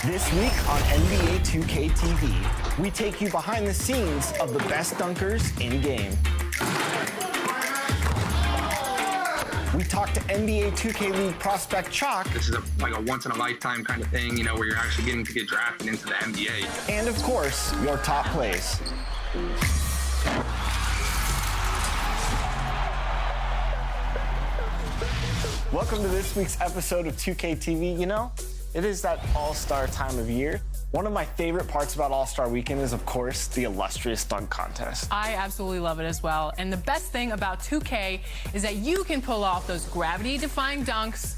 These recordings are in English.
This week on NBA 2K TV, we take you behind the scenes of the best dunkers in game. We talk to NBA 2K League prospect Chalk. This is like a once-in-a-lifetime kind of thing, where you're actually getting to get drafted into the NBA. And of course, your top plays. Welcome to this week's episode of 2K TV. It is that all-star time of year. One of my favorite parts about All-Star Weekend is, of course, the illustrious dunk contest. I absolutely love it as well. And the best thing about 2K is that you can pull off those gravity-defying dunks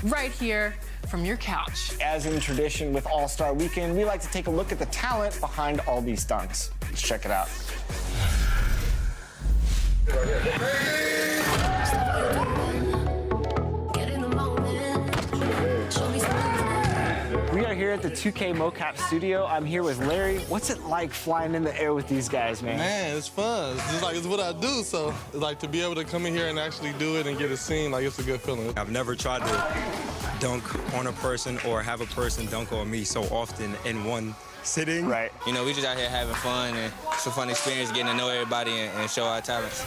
right here from your couch. As in tradition with All-Star Weekend, we like to take a look at the talent behind all these dunks. Let's check it out. We are here at the 2K mocap studio. I'm here with Larry. What's it like flying in the air with these guys, man? Man, it's fun. It's just like it's what I do, so it's like to be able to come in here and actually do it and get a scene, like it's a good feeling. I've never tried to dunk on a person or have a person dunk on me so often in one sitting. Right. We just out here having fun, and it's a fun experience getting to know everybody and show our talents.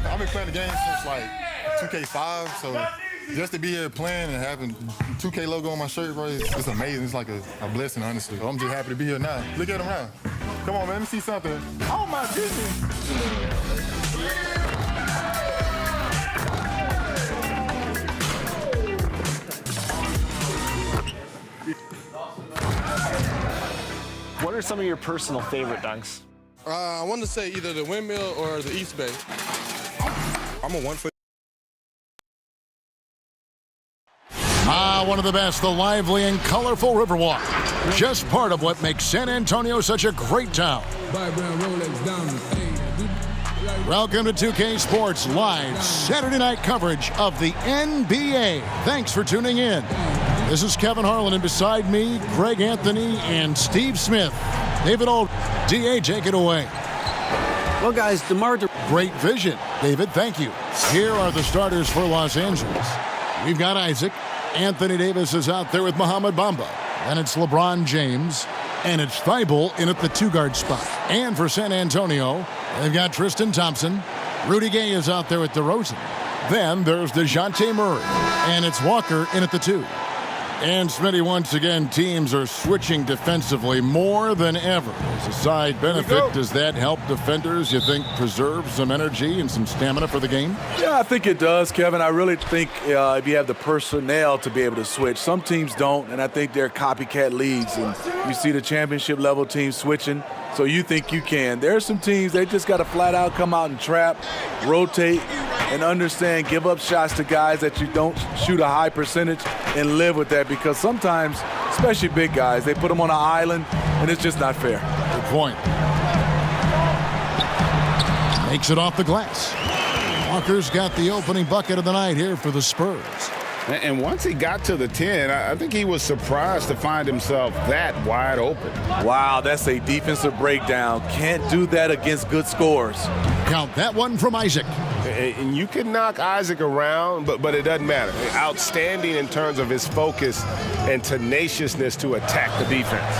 I've been playing the game since like 2K5, so just to be here playing and having 2K logo on my shirt, bro, it's amazing. It's like a blessing, honestly. I'm just happy to be here now. Look at him now. Come on, man, let me see something. Oh, my goodness. What are some of your personal favorite dunks? I want to say either the windmill or the East Bay. I'm a 1 foot. One of the best, the lively and colorful Riverwalk. Just part of what makes San Antonio such a great town. Welcome to 2K Sports Live Saturday night coverage of the NBA. Thanks for tuning in. This is Kevin Harlan, and beside me, Greg Anthony and Steve Smith. David Old, DA, take it away. Well, guys, Great vision. David, thank you. Here are the starters for Los Angeles. We've got Isaac. Anthony Davis is out there with Mohamed Bamba. Then it's LeBron James. And it's Thibault in at the two-guard spot. And for San Antonio, they've got Tristan Thompson. Rudy Gay is out there with DeRozan. Then there's DeJounte Murray. And it's Walker in at the two. And Smitty, once again, teams are switching defensively more than ever. As a side benefit, does that help defenders, you think, preserve some energy and some stamina for the game? Yeah, I think it does, Kevin. I really think if you have the personnel to be able to switch. Some teams don't, and I think they're copycat leagues. And you see the championship-level teams switching, so you think you can. There are some teams, they just got to flat-out come out and trap, rotate, and understand, give up shots to guys that you don't shoot a high percentage and live with that, because sometimes, especially big guys, they put them on an island, and it's just not fair. Good point. Makes it off the glass. Walker's got the opening bucket of the night here for the Spurs. And once he got to the 10, I think he was surprised to find himself that wide open. Wow, that's a defensive breakdown. Can't do that against good scores. Count that one from Isaac. And you can knock Isaac around, but it doesn't matter. Outstanding in terms of his focus and tenaciousness to attack the defense.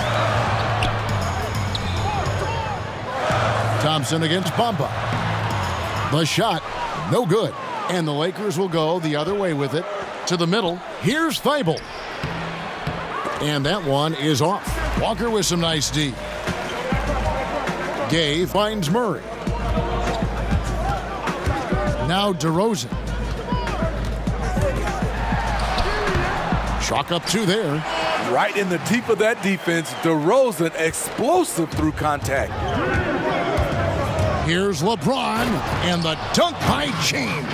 Thompson against Bamba. The shot, no good. And the Lakers will go the other way with it. To the middle, here's Thibault. And that one is off. Walker with some nice D. Gay finds Murray. Now DeRozan. Chalk up two there. Right in the teeth of that defense, DeRozan explosive through contact. Here's LeBron and the dunk by James.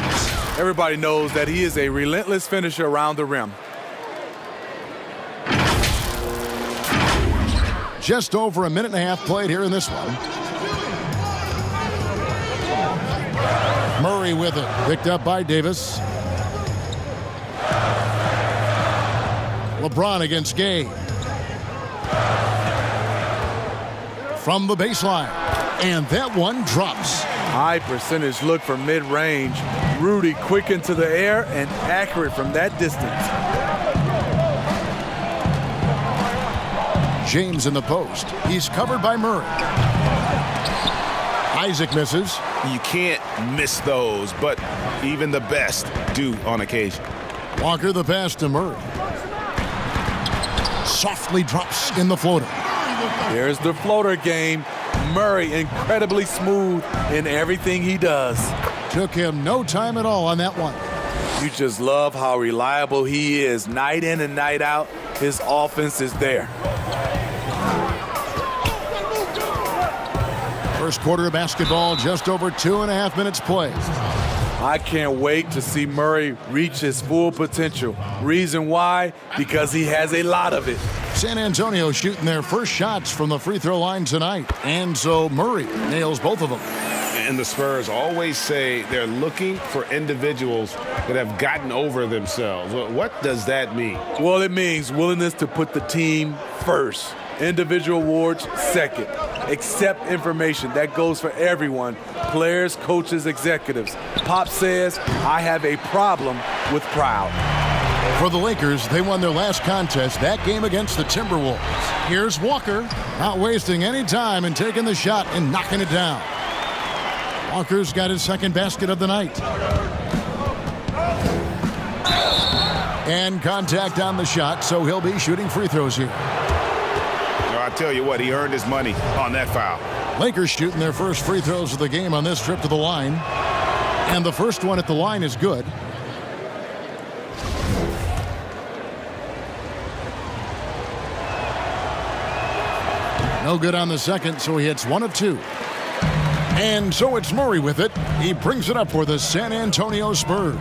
Everybody knows that he is a relentless finisher around the rim. Just over a minute and a half played here in this one. Murray with it, picked up by Davis. LeBron against Gay. From the baseline. And that one drops. High percentage look for mid-range. Rudy quick into the air and accurate from that distance. James in the post. He's covered by Murray. Isaac misses. You can't miss those, but even the best do on occasion. Walker the pass to Murray. Softly drops in the floater. There's the floater game. Murray incredibly smooth in everything he does. Took him no time at all on that one. You just love how reliable he is. Night in and night out, his offense is there. First quarter of basketball, just over 2.5 minutes played. I can't wait to see Murray reach his full potential. Reason why? Because he has a lot of it. San Antonio shooting their first shots from the free throw line tonight. And so Murray nails both of them. And the Spurs always say they're looking for individuals that have gotten over themselves. Well, what does that mean? Well, it means willingness to put the team first. Individual awards second. Accept information. That goes for everyone. Players, coaches, executives. Pop says, I have a problem with proud. For the Lakers, they won their last contest, that game against the Timberwolves. Here's Walker, not wasting any time and taking the shot and knocking it down. Walker's got his second basket of the night. And contact on the shot, so he'll be shooting free throws here. I tell you what, he earned his money on that foul. Lakers shooting their first free throws of the game on this trip to the line. And the first one at the line is good. No good on the second, so he hits 1 of 2. And so it's Murray with it. He brings it up for the San Antonio Spurs.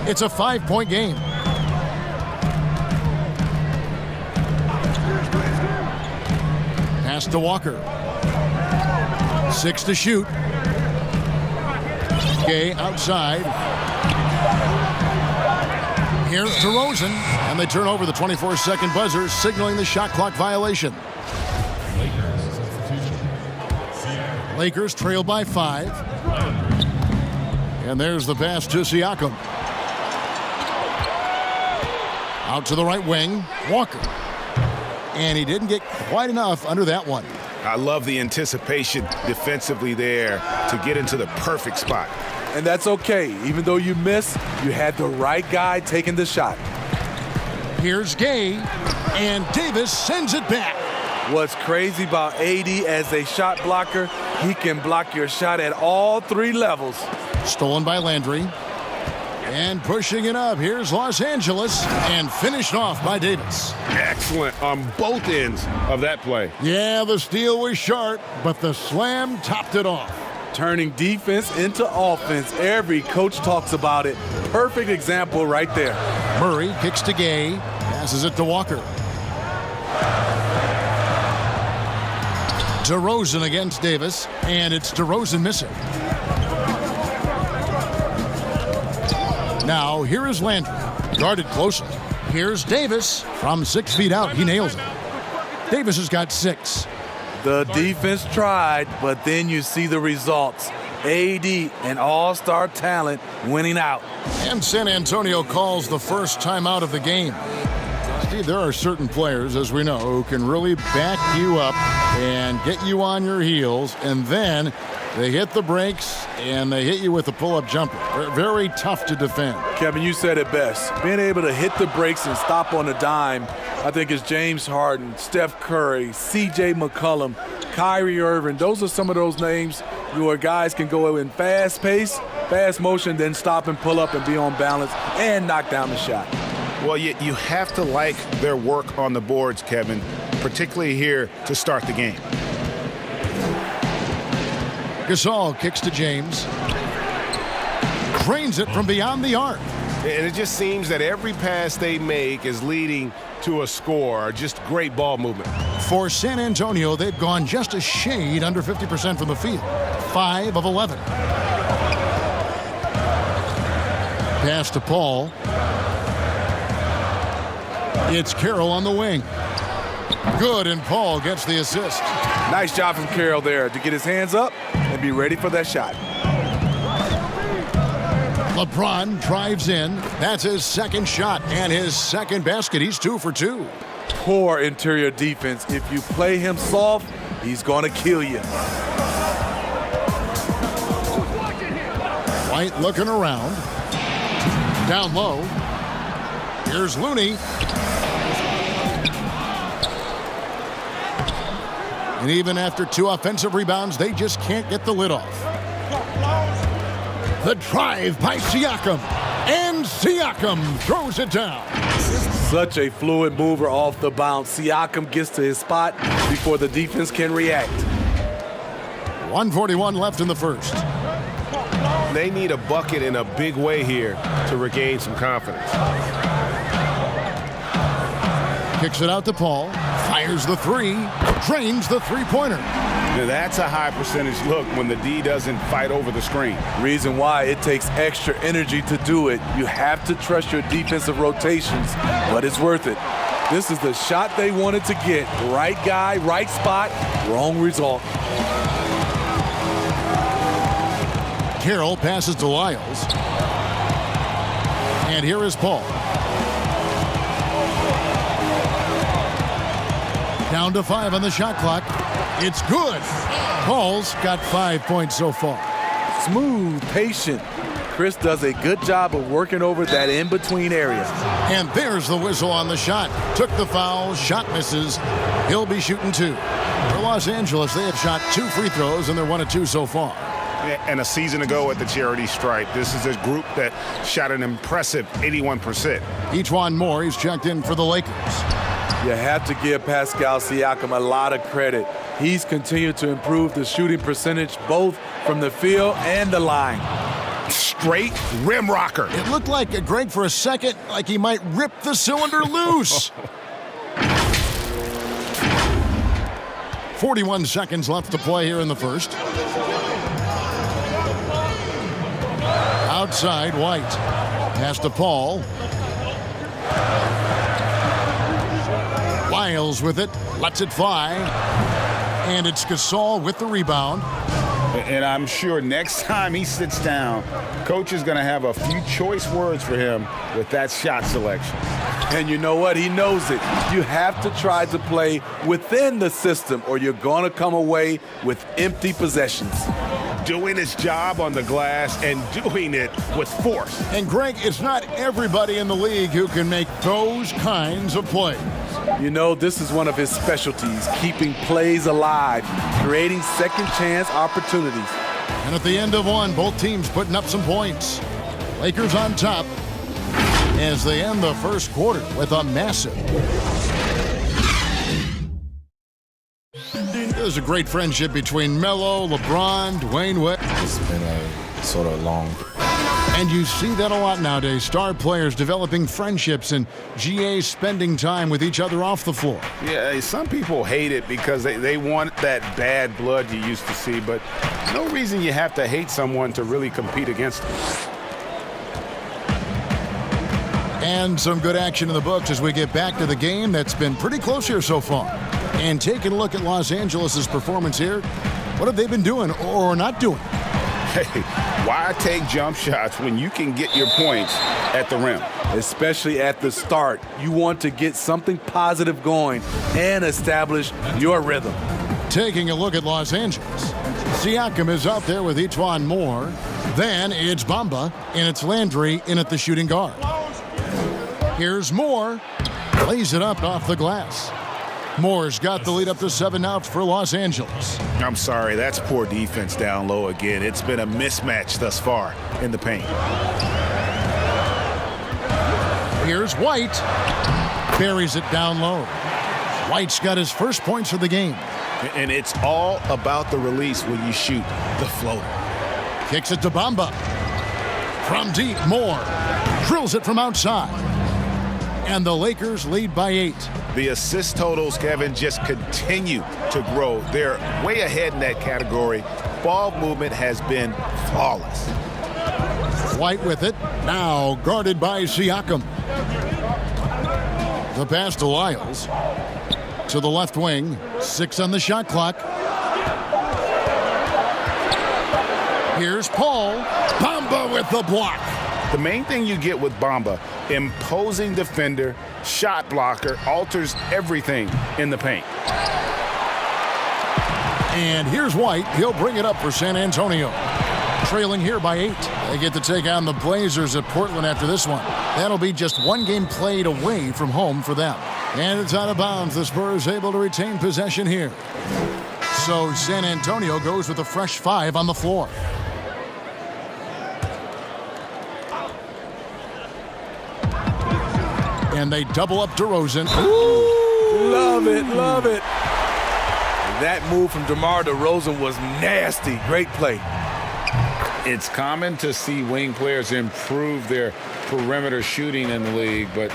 It's a 5-point game. Pass to Walker. 6 to shoot. Gay outside. Here's DeRozan, and they turn over the 24-second buzzer, signaling the shot clock violation. Lakers trail by 5. And there's the pass to Siakam. Out to the right wing, Walker. And he didn't get quite enough under that one. I love the anticipation defensively there to get into the perfect spot. And that's okay. Even though you miss, you had the right guy taking the shot. Here's Gay, and Davis sends it back. What's crazy about AD as a shot blocker, he can block your shot at all 3 levels. Stolen by Landry. And pushing it up, here's Los Angeles, and finished off by Davis. Excellent on both ends of that play. Yeah, the steal was sharp, but the slam topped it off. Turning defense into offense. Every coach talks about it. Perfect example right there. Murray kicks to Gay, passes it to Walker. DeRozan against Davis, and it's DeRozan missing. Now, here is Landry, guarded closely. Here's Davis from 6 feet out. He nails it. Davis has got 6. The defense tried, but then you see the results. AD, an all-star talent, winning out. And San Antonio calls the first timeout of the game. Steve, there are certain players, as we know, who can really back you up and get you on your heels, and then they hit the brakes and they hit you with a pull-up jumper. Very tough to defend. Kevin, you said it best. Being able to hit the brakes and stop on a dime, I think it's James Harden, Steph Curry, C.J. McCollum, Kyrie Irving. Those are some of those names where guys can go in fast pace, fast motion, then stop and pull up and be on balance and knock down the shot. Well, you have to like their work on the boards, Kevin, particularly here to start the game. Gasol kicks to James. Drains it from beyond the arc. And it just seems that every pass they make is leading to a score. Just great ball movement. For San Antonio, they've gone just a shade under 50% from the field. 5 of 11. Pass to Paul. It's Carroll on the wing. Good, and Paul gets the assist. Nice job from Carroll there to get his hands up and be ready for that shot. LeBron drives in. That's his second shot and his second basket. He's 2 for 2. Poor interior defense. If you play him soft, he's going to kill you. White looking around. Down low. Here's Looney. And even after 2 offensive rebounds, they just can't get the lid off. The drive by Siakam. And Siakam throws it down. Such a fluid mover off the bounce. Siakam gets to his spot before the defense can react. 1:41 left in the first. They need a bucket in a big way here to regain some confidence. Kicks it out to Paul. Fires the 3. Drains the three-pointer. Now that's a high percentage look when the D doesn't fight over the screen. Reason why it takes extra energy to do it. You have to trust your defensive rotations, but it's worth it. This is the shot they wanted to get. Right guy, right spot, wrong result. Carroll passes to Lyles. And here is Paul. Down to 5 on the shot clock. It's good. Paul's got 5 points so far. Smooth, patient. Chris does a good job of working over that in-between area. And there's the whistle on the shot. Took the foul, shot misses. He'll be shooting 2. For Los Angeles, they have shot 2 free throws, and they're 1 of 2 so far. And a season ago at the charity stripe, this is a group that shot an impressive 81%. Ejuan Moore, he's checked in for the Lakers. You have to give Pascal Siakam a lot of credit. He's continued to improve the shooting percentage both from the field and the line. Straight rim rocker. It looked like Greg for a second like he might rip the cylinder loose. 41 seconds left to play here in the first. Outside, White. Pass to Paul. Lyles with it. Lets it fly. And it's Gasol with the rebound. And I'm sure next time he sits down, coach is going to have a few choice words for him with that shot selection. And you know what? He knows it. You have to try to play within the system or you're going to come away with empty possessions. Doing his job on the glass and doing it with force. And Greg, it's not everybody in the league who can make those kinds of plays. You know, this is one of his specialties, keeping plays alive, creating second chance opportunities. And at the end of one, both teams putting up some points. Lakers on top as they end the first quarter with a massive. There's a great friendship between Melo, LeBron, Dwayne Wade. It's been a sort of long. And you see that a lot nowadays. Star players developing friendships and GAs spending time with each other off the floor. Yeah, some people hate it because they want that bad blood you used to see, but no reason you have to hate someone to really compete against them. And some good action in the books as we get back to the game that's been pretty close here so far. And taking a look at Los Angeles' performance here, what have they been doing or not doing? Hey, why take jump shots when you can get your points at the rim? Especially at the start. You want to get something positive going and establish your rhythm. Taking a look at Los Angeles. Siakam is out there with Ejuan Moore. Then it's Bamba, and it's Landry in at the shooting guard. Here's Moore. Lays it up off the glass. Moore's got the lead up to 7 out for Los Angeles. I'm sorry, that's poor defense down low again. It's been a mismatch thus far in the paint. Here's White. Buries it down low. White's got his first points of the game. And it's all about the release when you shoot the floater. Kicks it to Bamba. From deep, Moore drills it from outside. And the Lakers lead by 8. The assist totals, Kevin, just continue to grow. They're way ahead in that category. Ball movement has been flawless. White with it. Now guarded by Siakam. The pass to Lyles. To the left wing. 6 on the shot clock. Here's Paul. Bamba with the block. The main thing you get with Bamba, imposing defender, shot blocker, alters everything in the paint. And here's White. He'll bring it up for San Antonio. Trailing here by 8. They get to take on the Blazers at Portland after this one. That'll be just one game played away from home for them. And it's out of bounds. The Spurs able to retain possession here. So San Antonio goes with a fresh 5 on the floor. And they double up DeRozan. Ooh, love it, love it. That move from DeMar DeRozan was nasty. Great play. It's common to see wing players improve their perimeter shooting in the league, but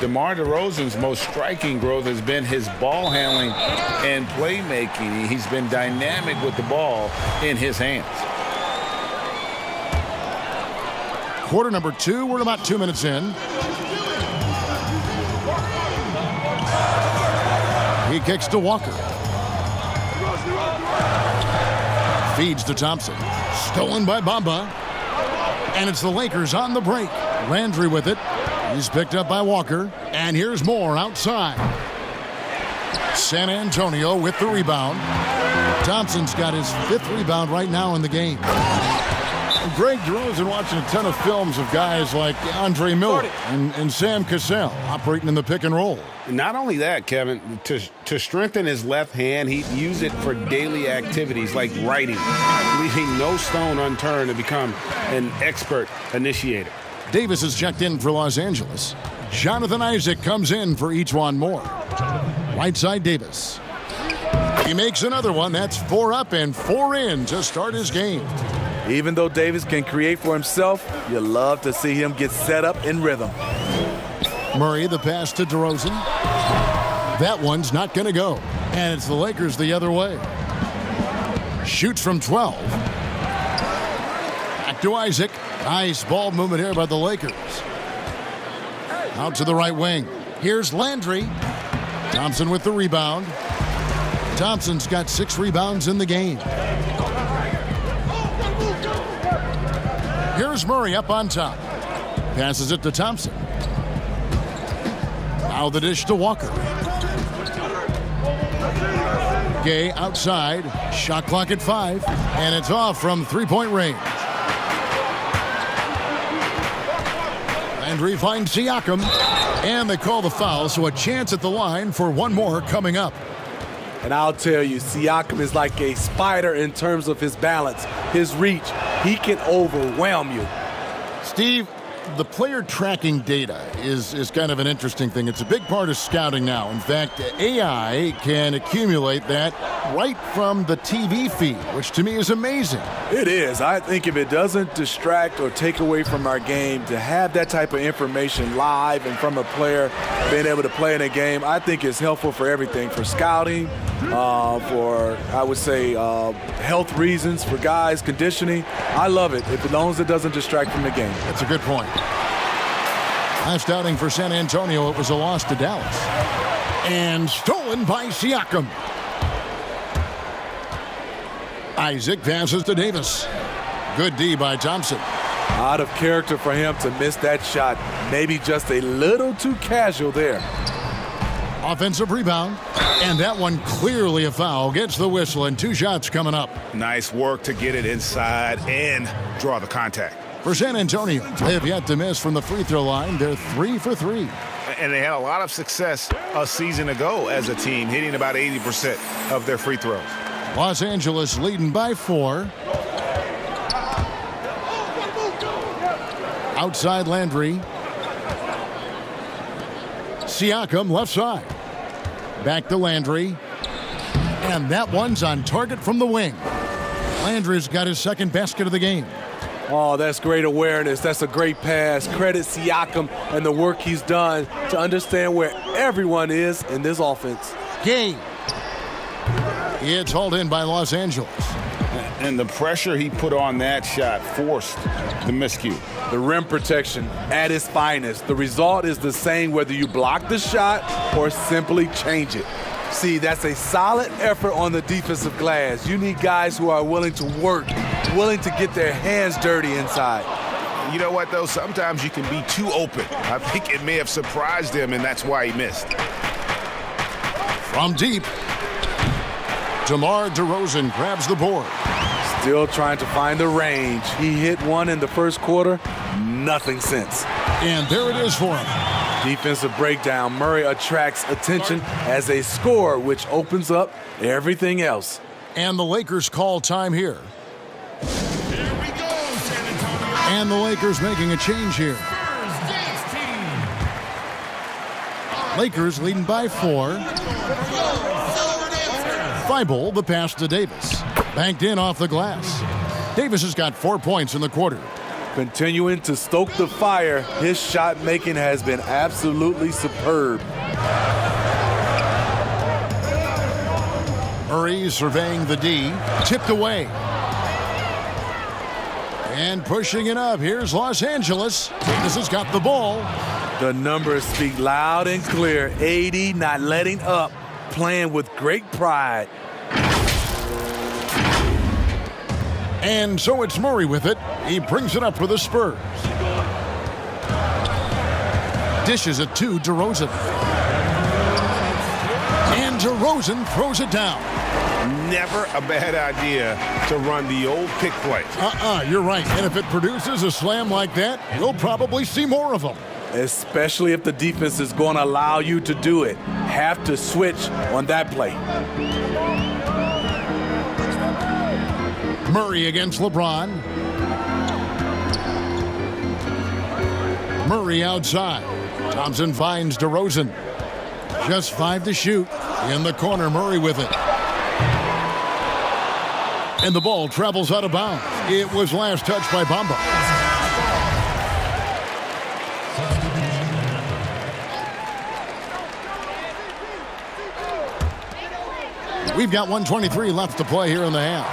DeMar DeRozan's most striking growth has been his ball handling and playmaking. He's been dynamic with the ball in his hands. Quarter number 2. We're about 2 minutes in. He kicks to Walker. Feeds to Thompson. Stolen by Bamba. And it's the Lakers on the break. Landry with it. He's picked up by Walker. And here's more outside. San Antonio with the rebound. Thompson's got his 5th rebound right now in the game. Greg DeRozan watching a ton of films of guys like Andre Miller and Sam Cassell operating in the pick and roll. Not only that, Kevin, to strengthen his left hand, he'd use it for daily activities like writing, leaving no stone unturned to become an expert initiator. Davis is checked in for Los Angeles. Jonathan Isaac comes in for E'Twaun Moore. Right side Davis. He makes another one. That's 4 up and 4 in to start his game. Even though Davis can create for himself, you love to see him get set up in rhythm. Murray, the pass to DeRozan. That one's not going to go. And it's the Lakers the other way. Shoots from 12. Back to Isaac. Nice ball movement here by the Lakers. Out to the right wing. Here's Landry. Thompson with the rebound. Thompson's got 6 rebounds in the game. Here's Murray up on top. Passes it to Thompson. Now the dish to Walker. Gay outside. Shot clock at 5. And it's off from 3-point range. Landry finds Siakam. And they call the foul, so a chance at the line for one more coming up. And I'll tell you, Siakam is like a spider in terms of his balance, his reach. He can overwhelm you. Steve, the player tracking data is kind of an interesting thing. It's a big part of scouting now. In fact, AI can accumulate that right from the TV feed, which to me is amazing. It is. I think if it doesn't distract or take away from our game, to have that type of information live and from a player being able to play in a game, I think it's helpful for everything, for scouting, for, I would say, health reasons, for guys, conditioning. I love it, as long as it doesn't distract from the game. That's a good point. Last outing for San Antonio, it was a loss to Dallas. And stolen by Siakam. Isaac passes to Davis. Good D by Thompson. Out of character for him to miss that shot. Maybe just a little too casual there. Offensive rebound. And that one clearly a foul. Gets the whistle and 2 shots coming up. Nice work to get it inside and draw the contact. For San Antonio, they have yet to miss from the free throw line. They're 3 for 3. And they had a lot of success a season ago as a team, hitting about 80% of their free throws. Los Angeles leading by 4. Outside Landry. Siakam left side. Back to Landry. And that one's on target from the wing. Landry's got his 2nd basket of the game. Oh, that's great awareness. That's a great pass. Credit Siakam and the work he's done to understand where everyone is in this offense. Game. It's hauled in by Los Angeles. And the pressure he put on that shot forced the miscue. The rim protection at its finest. The result is the same whether you block the shot or simply change it. See, that's a solid effort on the defensive glass. You need guys who are willing to work, willing to get their hands dirty inside. You know what, though? Sometimes you can be too open. I think it may have surprised him, and that's why he missed. From deep, DeMar DeRozan grabs the board. Still trying to find the range. He hit one in the first quarter, nothing since. And there it is for him. Defensive breakdown. Murray attracts attention as a scorer, which opens up everything else. And the Lakers call time here. And the Lakers making a change here. Lakers leading by 4. Thibault, the pass to Davis. Banked in off the glass. Davis has got 4 points in the quarter. Continuing to stoke the fire, his shot making has been absolutely superb. Murray surveying the D, tipped away. And pushing it up, here's Los Angeles. Davis has got the ball. The numbers speak loud and clear. AD not letting up, playing with great pride. And so it's Murray with it. He brings it up for the Spurs. Dishes it to DeRozan. And DeRozan throws it down. Never a bad idea to run the old pick play. You're right. And if it produces a slam like that, we'll probably see more of them. Especially if the defense is going to allow you to do it. Have to switch on that play. Murray against LeBron. Murray outside. Thompson finds DeRozan. Just 5 to shoot. In the corner, Murray with it. And the ball travels out of bounds. It was last touched by Bamba. We've got 1:23 left to play here in the half.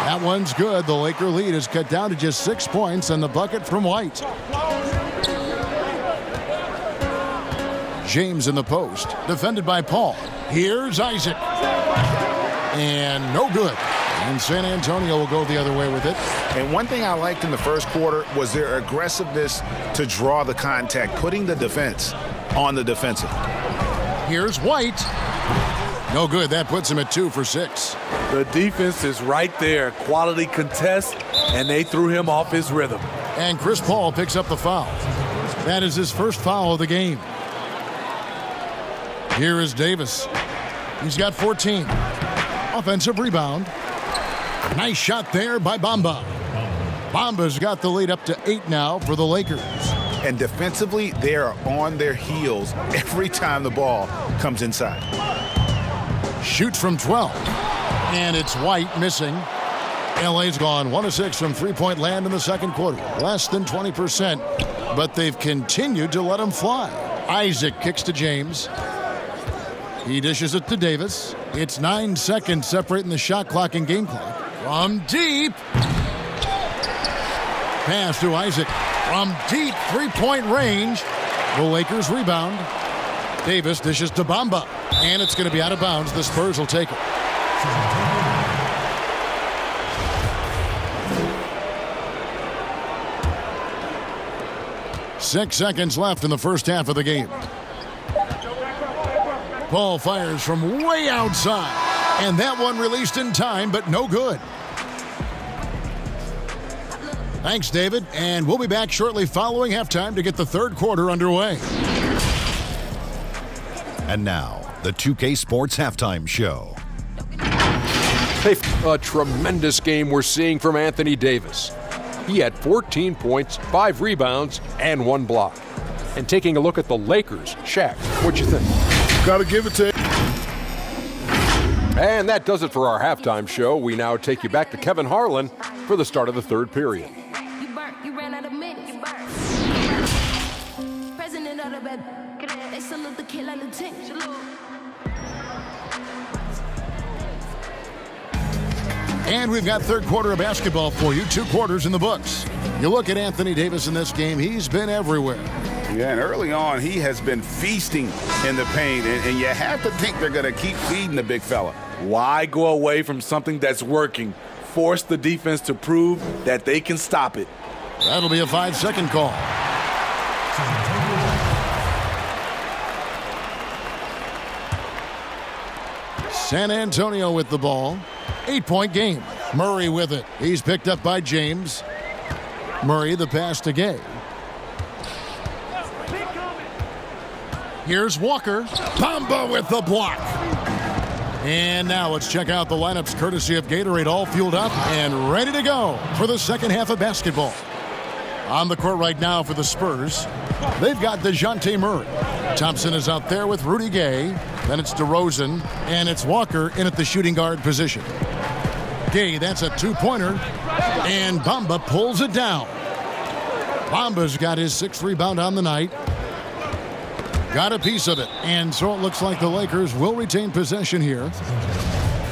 That one's good. The Laker lead is cut down to just 6 points, and the bucket from White. James in the post, defended by Paul. Here's Isaac. And no good. And San Antonio will go the other way with it. And one thing I liked in the first quarter was their aggressiveness to draw the contact, putting the defense on the defensive. Here's White. No good. That puts him at 2 for 6. The defense is right there. Quality contest, and they threw him off his rhythm. And Chris Paul picks up the foul. That is his first foul of the game. Here is Davis. He's got 14. Offensive rebound. Nice shot there by Bamba. Bamba's got the lead up to 8 now for the Lakers. And defensively, they are on their heels every time the ball comes inside. Shoots from 12. And it's White missing. LA's gone 1 of 6 from three-point land in the second quarter. Less than 20%, but they've continued to let him fly. Isaac kicks to James. He dishes it to Davis. It's 9 seconds separating the shot clock and game clock. From deep. Pass to Isaac. From deep three-point range. The Lakers rebound. Davis dishes to Bamba. And it's going to be out of bounds. The Spurs will take it. 6 seconds left in the first half of the game. Paul fires from way outside. And that one released in time, but no good. Thanks, David. And we'll be back shortly following halftime to get the third quarter underway. And now, the 2K Sports Halftime Show. A tremendous game we're seeing from Anthony Davis. He had 14 points, 5 rebounds, and 1 block. And taking a look at the Lakers, Shaq, what'd you think? Gotta give it to. And that does it for our halftime show. We now take you back to Kevin Harlan for the start of the third period. You ran out of minutes. President of the bed. They salute the kill and the team. And we've got third quarter of basketball for you. 2 quarters in the books. You look at Anthony Davis in this game, he's been everywhere. Yeah, and early on, he has been feasting in the paint, and you have to think they're going to keep feeding the big fella. Why go away from something that's working? Force the defense to prove that they can stop it. That'll be a 5-second call. San Antonio with the ball. 8-point game. Murray with it. He's picked up by James. Murray, the pass to Gay. Here's Walker. Bamba with the block. And now let's check out the lineups courtesy of Gatorade, all fueled up and ready to go for the second half of basketball. On the court right now for the Spurs, they've got DeJounte Murray. Thompson is out there with Rudy Gay. Then it's DeRozan, and it's Walker in at the shooting guard position. Gay, that's a two-pointer, and Bamba pulls it down. Bamba's got his 6th rebound on the night. Got a piece of it, and so it looks like the Lakers will retain possession here.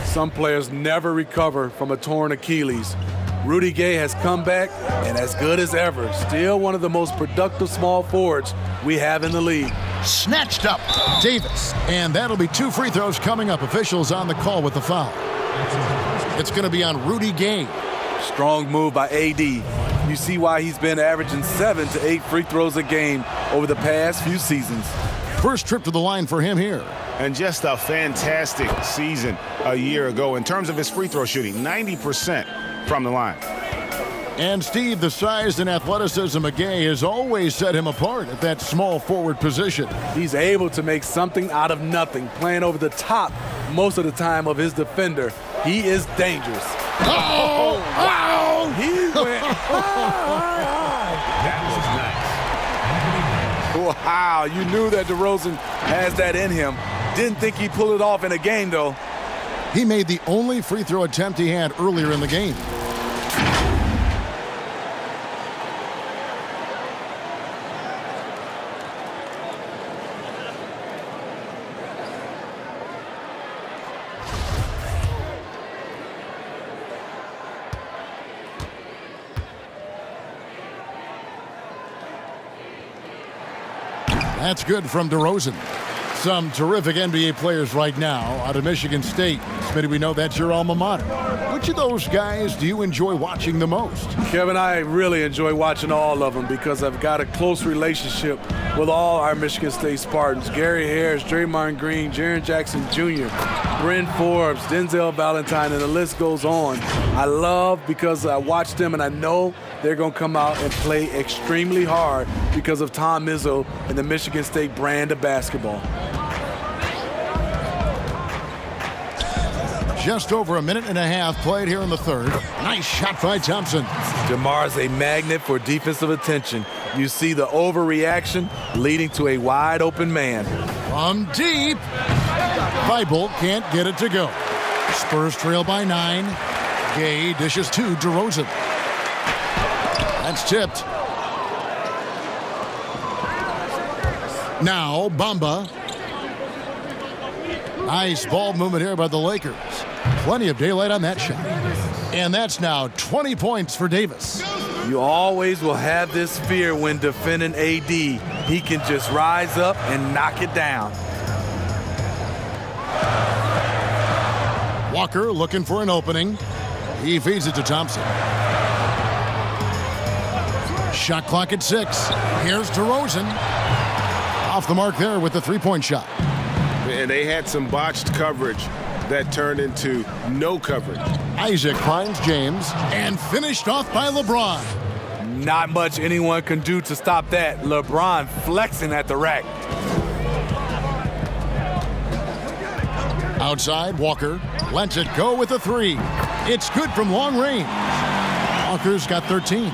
Some players never recover from a torn Achilles. Rudy Gay has come back and as good as ever. Still one of the most productive small forwards we have in the league. Snatched up, Davis. And that'll be 2 free throws coming up. Officials on the call with the foul. It's going to be on Rudy Gay. Strong move by AD. You see why he's been averaging 7 to 8 free throws a game over the past few seasons. First trip to the line for him here. And just a fantastic season a year ago in terms of his free throw shooting, 90% from the line. And Steve, the size and athleticism of Gay has always set him apart at that small forward position. He's able to make something out of nothing, playing over the top most of the time of his defender. He is dangerous. Oh, wow! He went. That was nice. Wow, you knew that DeRozan has that in him. Didn't think he'd pull it off in a game, though. He made the only free throw attempt he had earlier in the game. That's good from DeRozan. Some terrific NBA players right now out of Michigan State. Smitty, we know that's your alma mater. Which of those guys do you enjoy watching the most? Kevin, I really enjoy watching all of them because I've got a close relationship with all our Michigan State Spartans. Gary Harris, Draymond Green, Jaren Jackson Jr., Bryn Forbes, Denzel Valentine, and the list goes on. I love because I watch them and I know they're going to come out and play extremely hard because of Tom Izzo and the Michigan State brand of basketball. Just over a minute and a half played here in the third. Nice shot by Thompson. DeMar's a magnet for defensive attention. You see the overreaction leading to a wide open man. From deep. Thibault can't get it to go. Spurs trail by 9. Gay dishes to DeRozan. That's tipped. Now Bamba. Nice ball movement here by the Lakers. Plenty of daylight on that shot. And that's now 20 points for Davis. You always will have this fear when defending AD. He can just rise up and knock it down. Walker looking for an opening. He feeds it to Thompson. Shot clock at 6. Here's DeRozan. Off the mark there with the three-point shot. And they had some botched coverage that turned into no coverage. Isaac finds James and finished off by LeBron. Not much anyone can do to stop that. LeBron flexing at the rack. Outside, Walker lets it go with a 3. It's good from long range. Walker's got 13.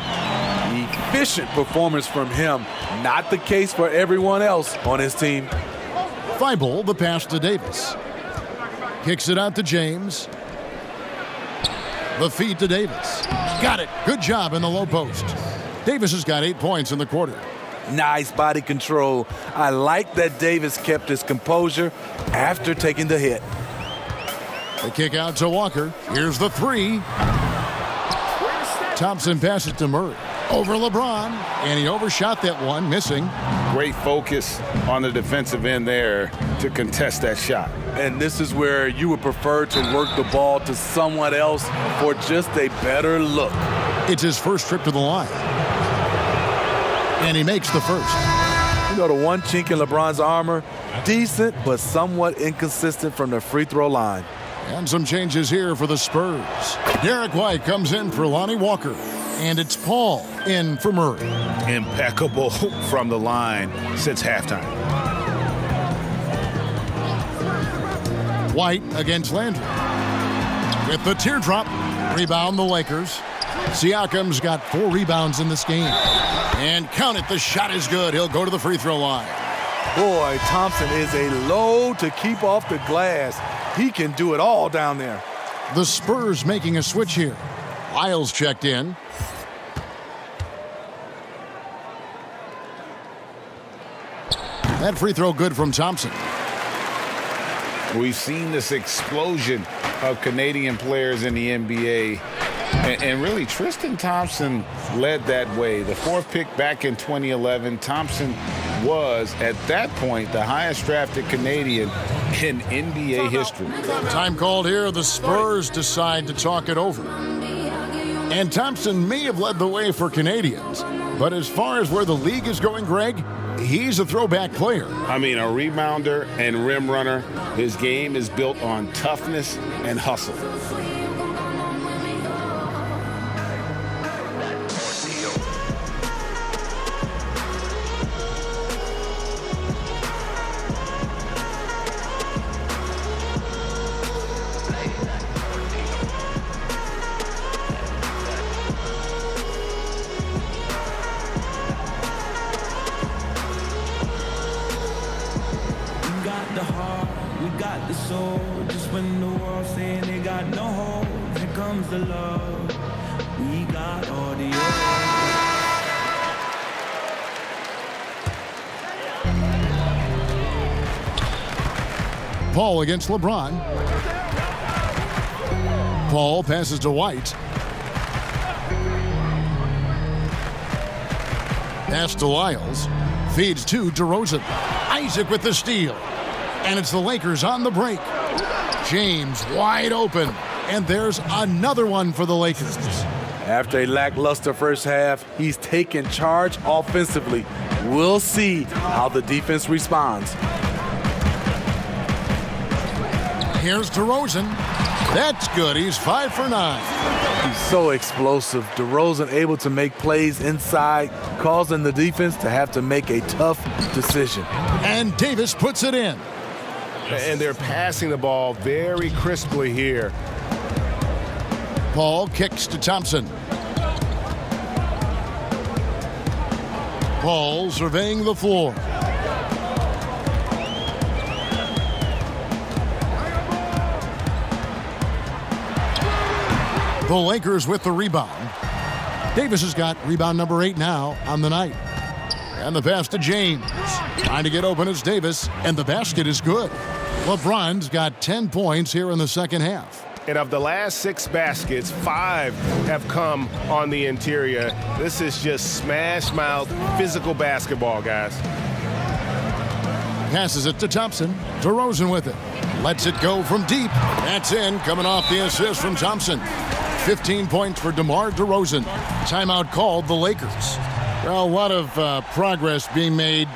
Efficient performance from him. Not the case for everyone else on his team. Thibault, the pass to Davis. Kicks it out to James. The feed to Davis. Got it. Good job in the low post. Davis has got 8 points in the quarter. Nice body control. I like that Davis kept his composure after taking the hit. The kick out to Walker. Here's the 3. Thompson passes to Murray. Over LeBron, and he overshot that one, missing. Great focus on the defensive end there to contest that shot. And this is where you would prefer to work the ball to someone else for just a better look. It's his first trip to the line. And he makes the first. You know, the one chink in LeBron's armor, decent but somewhat inconsistent from the free throw line. And some changes here for the Spurs. Derek White comes in for Lonnie Walker. And it's Paul in for Murray. Impeccable from the line since halftime. White against Landry. With the teardrop, rebound the Lakers. Siakam's got 4 rebounds in this game. And count it, the shot is good. He'll go to the free throw line. Boy, Thompson is a load to keep off the glass. He can do it all down there. The Spurs making a switch here. Lyles checked in. That free throw good from Thompson. We've seen this explosion of Canadian players in the NBA. And really, Tristan Thompson led that way. The 4th pick back in 2011, Thompson was, at that point, the highest drafted Canadian in NBA history. Time called here. The Spurs decide to talk it over. And Thompson may have led the way for Canadians. But as far as where the league is going, Greg, he's a throwback player. I mean, a rebounder and rim runner. His game is built on toughness and hustle. Paul against LeBron. Paul passes to White. Pass to Lyles. Feeds to DeRozan. Isaac with the steal. And it's the Lakers on the break. James wide open. And there's another one for the Lakers. After a lackluster first half, he's taken charge offensively. We'll see how the defense responds. Here's DeRozan. That's good. He's 5 for 9. He's so explosive. DeRozan able to make plays inside, causing the defense to have to make a tough decision. And Davis puts it in. And they're passing the ball very crisply here. Paul kicks to Thompson. Paul surveying the floor. The Lakers with the rebound. Davis has got rebound number 8 now on the night. And the pass to James. Trying to get open is Davis, and the basket is good. LeBron's got 10 points here in the second half. And of the last 6 baskets, 5 have come on the interior. This is just smash-mouth physical basketball, guys. Passes it to Thompson. DeRozan with it. Lets it go from deep. That's in, coming off the assist from Thompson. 15 points for DeMar DeRozan. Timeout called the Lakers. Well, a lot of progress being made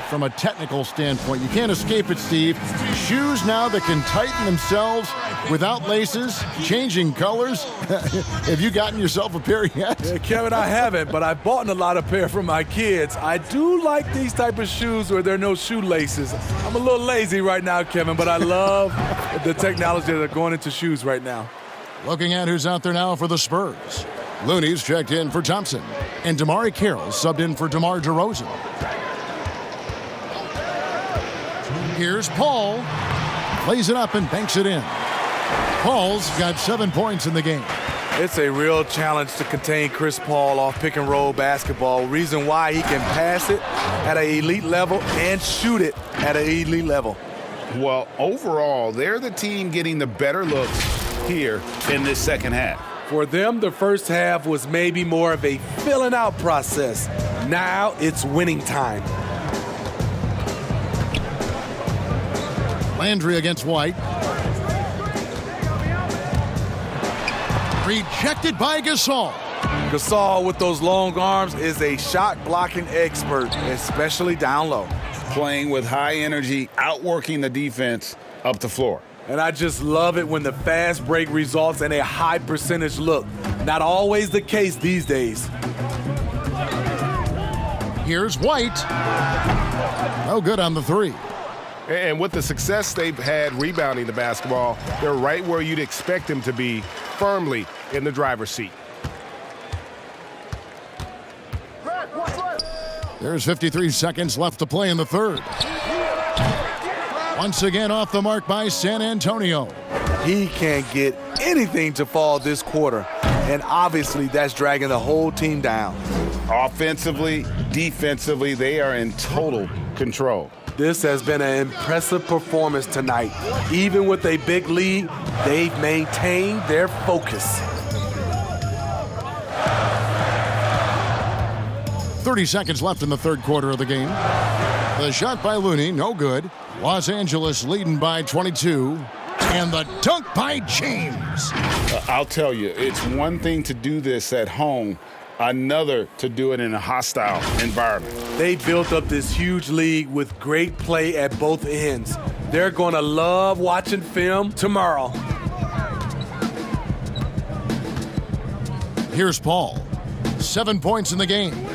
from a technical standpoint. You can't escape it, Steve. Shoes now that can tighten themselves without laces, changing colors. Have you gotten yourself a pair yet? Yeah, Kevin, I haven't, but I bought a lot of pair for my kids. I do like these type of shoes where there are no shoelaces. I'm a little lazy right now, Kevin, but I love the technology that are going into shoes right now. Looking at who's out there now for the Spurs. Looney's checked in for Thompson, and Damari Carroll subbed in for DeMar DeRozan. Here's Paul. Plays it up and banks it in. Paul's got 7 points in the game. It's a real challenge to contain Chris Paul off pick and roll basketball. Reason why he can pass it at an elite level and shoot it at an elite level. Well, overall, they're the team getting the better looks here in this second half. For them, the first half was maybe more of a filling out process. Now it's winning time. Landry against White. Rejected by Gasol. Gasol with those long arms is a shot blocking expert, especially down low. Playing with high energy, outworking the defense up the floor. And I just love it when the fast break results in a high percentage look. Not always the case these days. Here's White. No good on the three. And with the success they've had rebounding the basketball, they're right where you'd expect them to be, firmly in the driver's seat. There's 53 seconds left to play in the third. Once again off the mark by San Antonio. He can't get anything to fall this quarter, and obviously that's dragging the whole team down. Offensively, defensively, they are in total control. This has been an impressive performance tonight. Even with a big lead, they've maintained their focus. 30 seconds left in the third quarter of the game. The shot by Looney, no good. Los Angeles leading by 22. And the dunk by James. I'll tell you, it's one thing to do this at home, another to do it in a hostile environment. They built up this huge lead with great play at both ends. They're going to love watching film tomorrow. Here's Paul. 7 points in the game.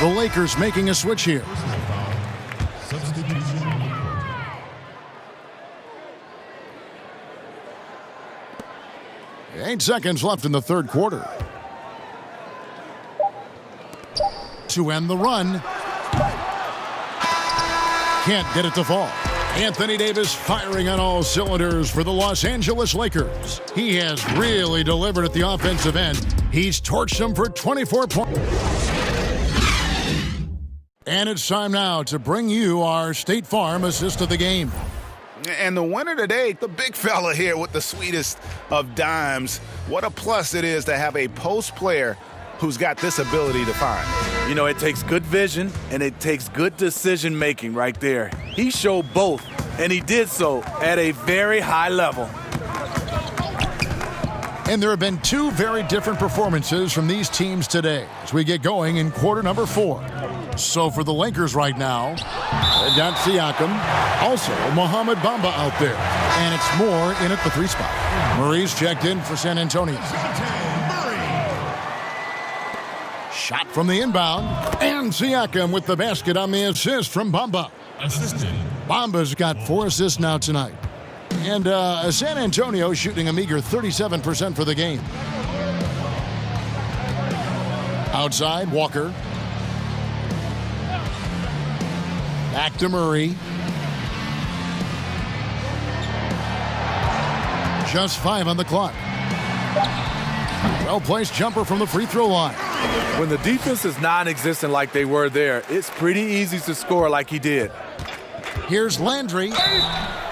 The Lakers making a switch here. 8 seconds left in the third quarter. To end the run. Can't get it to fall. Anthony Davis firing on all cylinders for the Los Angeles Lakers. He has really delivered at the offensive end. He's torched them for 24 points. And it's time now to bring you our State Farm assist of the game. And the winner today, the big fella here with the sweetest of dimes. What a plus it is to have a post player who's got this ability to find. You know, it takes good vision and it takes good decision making right there. He showed both, and he did so at a very high level. And there have been two very different performances from these teams today as we get going in quarter number 4. So for the Lakers right now, they got Siakam, also Mohamed Bamba out there. And it's Moore in at the 3 spot. Murray's checked in for San Antonio. Shot from the inbound, and Siakam with the basket on the assist from Bamba. Bamba's got 4 assists now tonight. And San Antonio shooting a meager 37% for the game. Outside, Walker. Back to Murray. Just 5 on the clock. Well-placed jumper from the free throw line. When the defense is non-existent like they were there, it's pretty easy to score like he did. Here's Landry.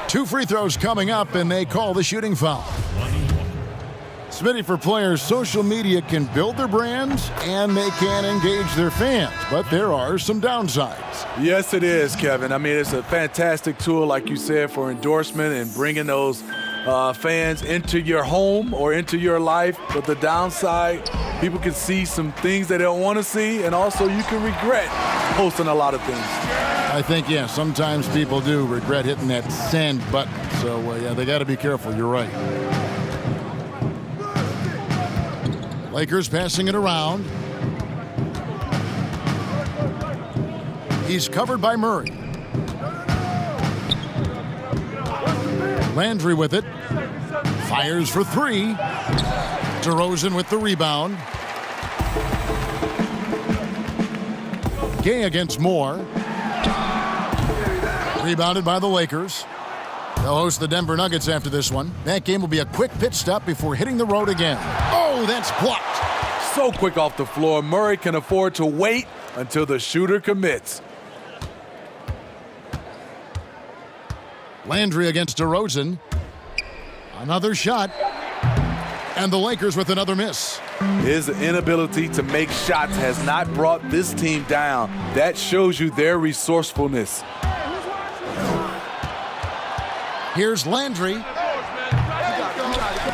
2 free throws coming up, and they call the shooting foul. Smitty, for players, social media can build their brands and they can engage their fans, but there are some downsides. Yes, it is, Kevin. I mean, it's a fantastic tool, like you said, for endorsement and bringing those fans into your home or into your life. But the downside, people can see some things they don't want to see, and also you can regret posting a lot of things. I think, yeah, sometimes people do regret hitting that send button. So, yeah, they got to be careful. You're right. Lakers passing it around. He's covered by Murray. Landry with it. Fires for 3. DeRozan with the rebound. Gay against Moore. Rebounded by the Lakers. They'll host the Denver Nuggets after this one. That game will be a quick pit stop before hitting the road again. Oh, that's blocked. So quick off the floor, Murray can afford to wait until the shooter commits. Landry against DeRozan. Another shot. And the Lakers with another miss. His inability to make shots has not brought this team down. That shows you their resourcefulness. Here's Landry.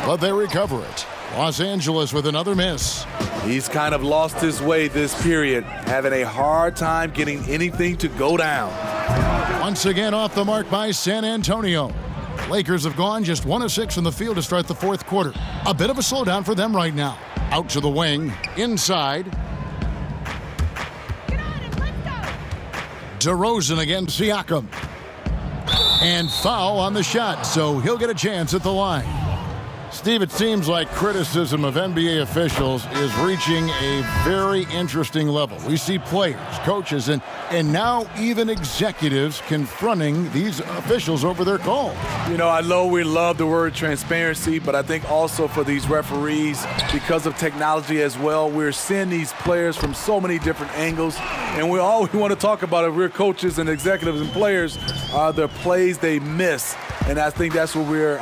but they recover it. Los Angeles with another miss. He's kind of lost his way this period, having a hard time getting anything to go down. Once again off the mark by San Antonio. Lakers have gone just 1 of 6 in the field to start the fourth quarter. A bit of a slowdown for them right now. Out to the wing, inside. DeRozan against Siakam. And foul on the shot, so he'll get a chance at the line. Steve, it seems like criticism of NBA officials is reaching a very interesting level. We see players, coaches, and now even executives confronting these officials over their calls. You know, I know we love the word transparency, but I think also for these referees, because of technology as well, we're seeing these players from so many different angles. And all we want to talk about if we're coaches and executives and players are the plays they miss. And I think that's what we're,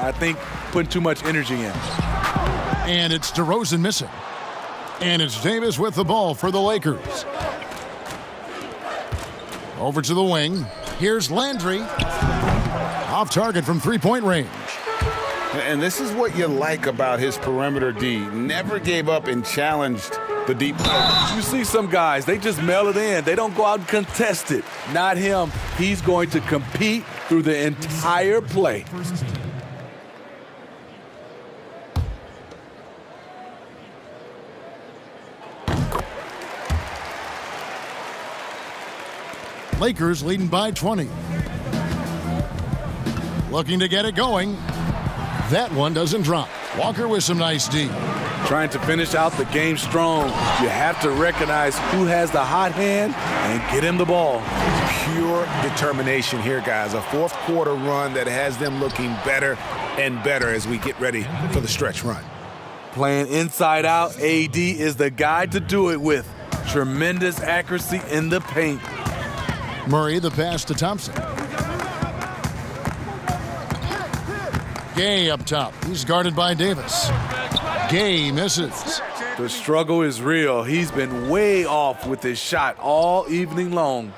putting too much energy in. And it's DeRozan missing. And it's Davis with the ball for the Lakers. Over to the wing. Here's Landry. Off target from three-point range. And this is what you like about his perimeter D. Never gave up and challenged the deep post. You see some guys, they just mail it in. They don't go out and contest it. Not him. He's going to compete through the entire play. Lakers leading by 20. Looking to get it going. That one doesn't drop. Walker with some nice D. Trying to finish out the game strong. You have to recognize who has the hot hand and get him the ball. Pure determination here, guys. A fourth quarter run that has them looking better and better as we get ready for the stretch run. Playing inside out, AD is the guy to do it with. Tremendous accuracy in the paint. Murray, the pass to Thompson. Gay up top. He's guarded by Davis. Gay misses. The struggle is real. He's been way off with his shot all evening long.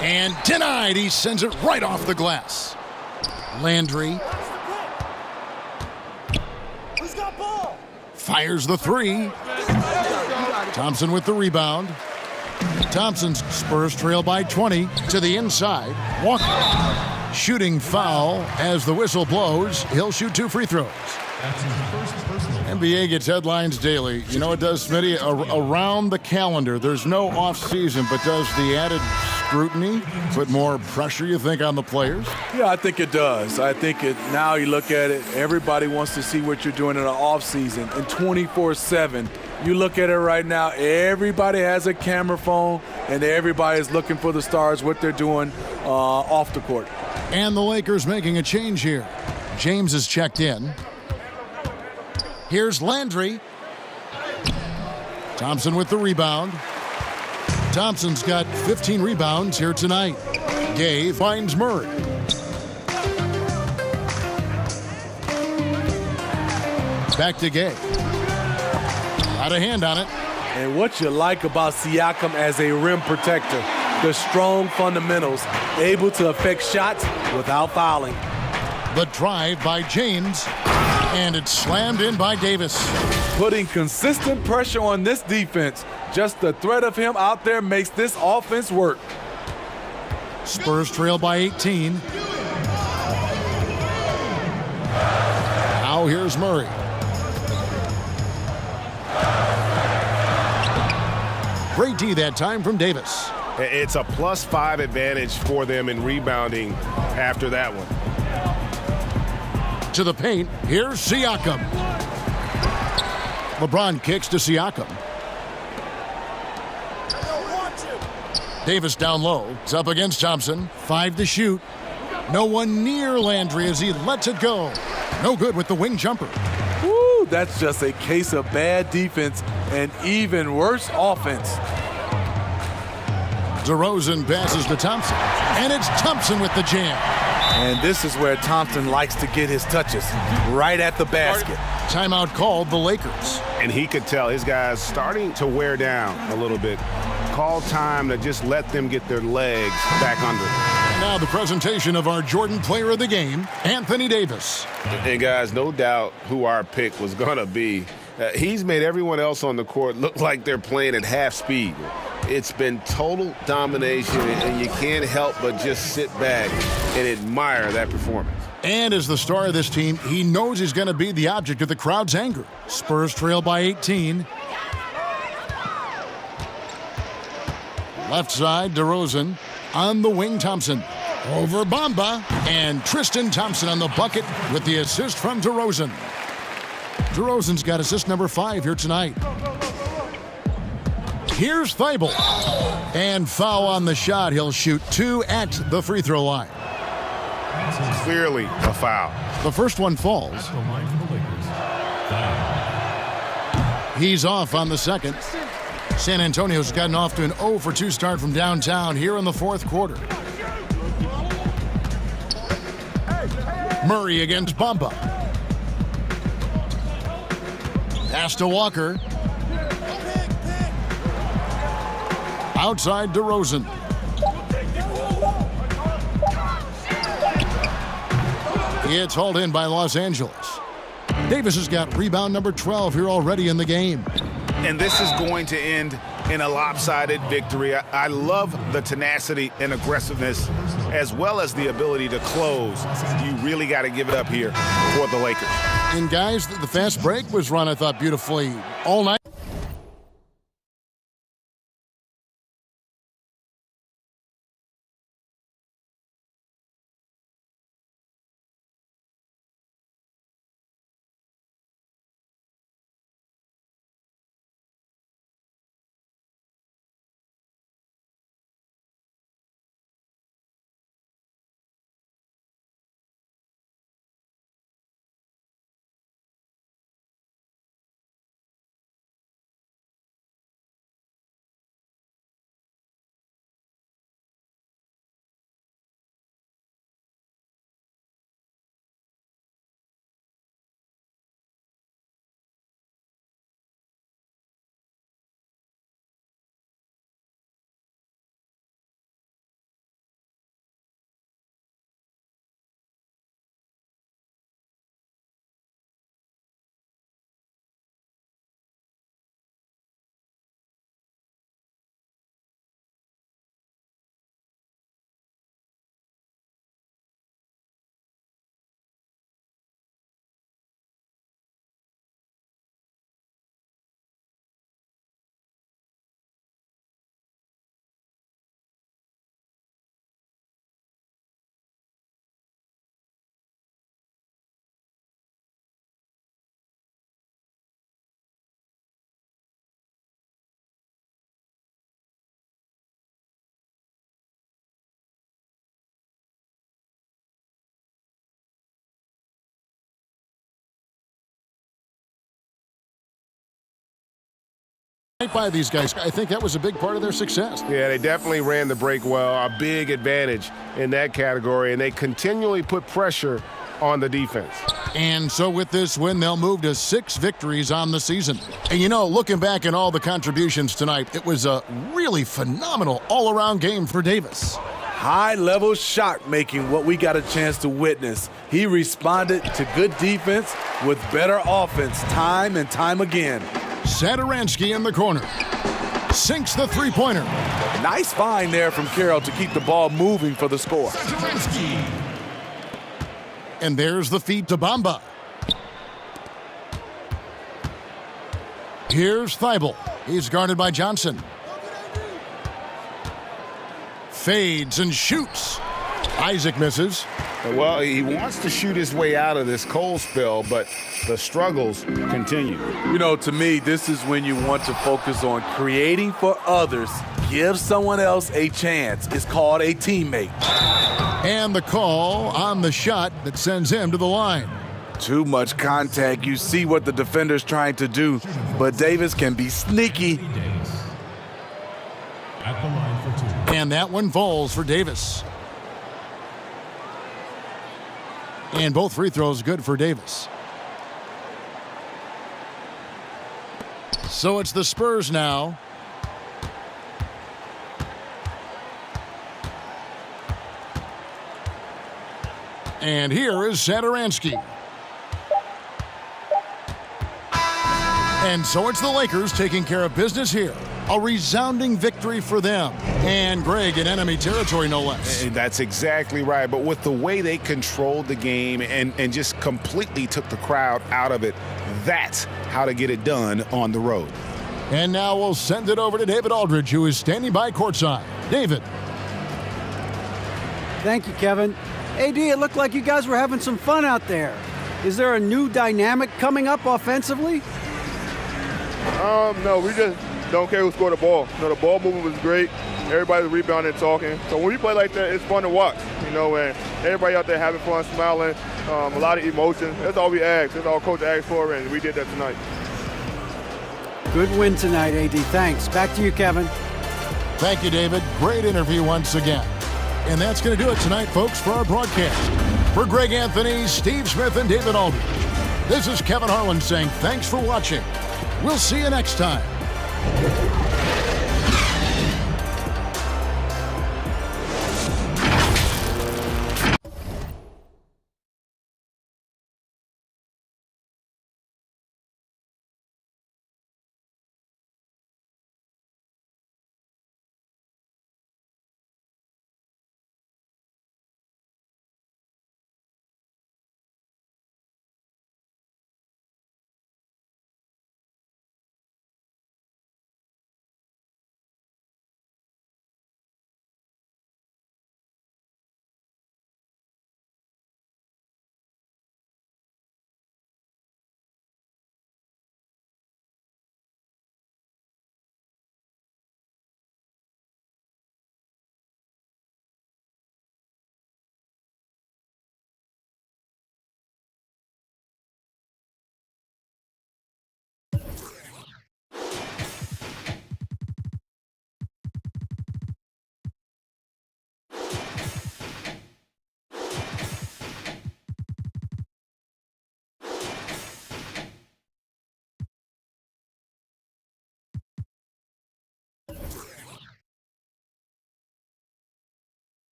And denied. He sends it right off the glass. Landry. Fires the three. Thompson with the rebound. Thompson's Spurs trail by 20 to the inside. Walker. Shooting foul as the whistle blows. He'll shoot 2 free throws. NBA gets headlines daily. You know it does, Smitty? Around the calendar. There's no off season, but does the added scrutiny put more pressure, you think, on the players? Yeah, I think it does. I think now you look at it, everybody wants to see what you're doing in the off season. And 24/7, you look at it right now, everybody has a camera phone, and everybody is looking for the stars, what they're doing off the court. And the Lakers making a change here. James is checked in. Here's Landry. Thompson with the rebound. Thompson's got 15 rebounds here tonight. Gay finds Murray. Back to Gay. Got a hand on it. And what you like about Siakam as a rim protector, the strong fundamentals, able to affect shots without fouling. The drive by James, and it's slammed in by Davis. Putting consistent pressure on this defense. Just the threat of him out there makes this offense work. Spurs trail by 18. Now here's Murray. Great D that time from Davis. It's a +5 advantage for them in rebounding after that one. To the paint, here's Siakam. LeBron kicks to Siakam. Davis down low. It's up against Thompson. 5 to shoot. No one near Landry as he lets it go. No good with the wing jumper. Woo, that's just a case of bad defense and even worse offense. DeRozan passes to Thompson. And it's Thompson with the jam. And this is where Thompson likes to get his touches, right at the basket. Timeout called the Lakers. And he could tell his guys starting to wear down a little bit. Call time to just let them get their legs back under them. Now the presentation of our Jordan Player of the Game, Anthony Davis. And guys, no doubt who our pick was going to be. He's made everyone else on the court look like they're playing at half speed. It's been total domination, and you can't help but just sit back and admire that performance. And as the star of this team, he knows he's going to be the object of the crowd's anger. Spurs trail by 18. Left side, DeRozan. On the wing, Thompson. Over Bamba. And Tristan Thompson on the bucket with the assist from DeRozan. DeRozan's got assist number 5 here tonight. Here's Thibault. And foul on the shot. He'll shoot 2 at the free throw line. Clearly a foul. The first one falls. He's off on the second. San Antonio's gotten off to an 0-for-2 start from downtown here in the fourth quarter. Murray against Bamba. Pass to Walker. Outside DeRozan. It's hauled in by Los Angeles. Davis has got rebound number 12 here already in the game. And this is going to end in a lopsided victory. I love the tenacity and aggressiveness as well as the ability to close. You really got to give it up here for the Lakers. And guys, the fast break was run, I thought, beautifully all night. By these guys, I think that was a big part of their success. Yeah, they definitely ran the break well, a big advantage in that category, and they continually put pressure on the defense. And so with this win, they'll move to 6 victories on the season. And you know, looking back at all the contributions tonight, it was a really phenomenal all-around game for Davis. High-level shot making, what we got a chance to witness. He responded to good defense with better offense time and time again. Satoransky in the corner. Sinks the three-pointer. Nice find there from Carroll to keep the ball moving for the score. And there's the feed to Bamba. Here's Thibault. He's guarded by Johnson. Fades and shoots. Isaac misses. Well, he wants to shoot his way out of this cold spell, but the struggles continue. You know, to me, this is when you want to focus on creating for others. Give someone else a chance. It's called a teammate. And the call on the shot that sends him to the line. Too much contact. You see what the defender's trying to do, but Davis can be sneaky. And that one falls for Davis. And both free throws good for Davis. So it's the Spurs now. And here is Satoransky. And so it's the Lakers taking care of business here. A resounding victory for them. And Greg in enemy territory, no less. That's exactly right. But with the way they controlled the game and just completely took the crowd out of it, that's how to get it done on the road. And now we'll send it over to David Aldridge, who is standing by courtside. David. Thank you, Kevin. AD, it looked like you guys were having some fun out there. Is there a new dynamic coming up offensively? No, we just don't care who scored the ball. You know, the ball movement was great. Everybody's rebounding and talking. So when we play like that, it's fun to watch, you know, and everybody out there having fun, smiling, a lot of emotion. That's all we ask. That's all Coach asked for, and we did that tonight. Good win tonight, AD. Thanks. Back to you, Kevin. Thank you, David. Great interview once again. And that's going to do it tonight, folks, for our broadcast. For Greg Anthony, Steve Smith, and David Aldridge, this is Kevin Harlan saying thanks for watching. We'll see you next time.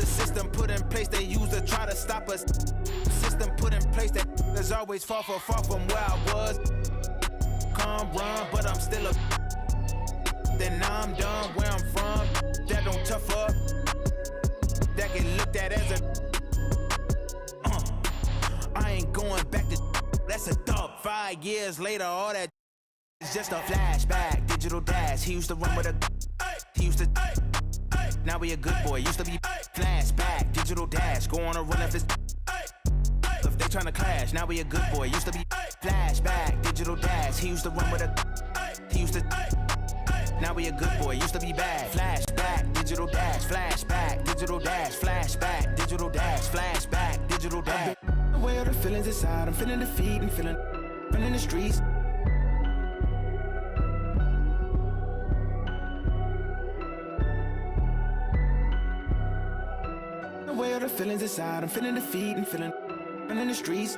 System put in place they use to try to stop us. System put in place that is always far from where I was. Come run, but I'm still a. Then now I'm done where I'm from. That don't tough up. That get looked at as a. I ain't going back to. That's a dub. 5 years later, all that is just a flashback. Digital dash. He used to run with a. He used to. Now we a good boy. Used to be flashback, digital dash. Go on a run if they tryna clash. Now we a good boy. Used to be flashback, digital dash. He used to run with a. He used to. Now we a good boy. Used to be bad. Flashback, digital dash. Flashback, digital dash. Flashback, digital dash. Flashback, digital dash. Where the feelings inside? I'm feeling defeat and feeling in the streets. Where the feelings inside? I'm feeling defeat and feeling in the streets.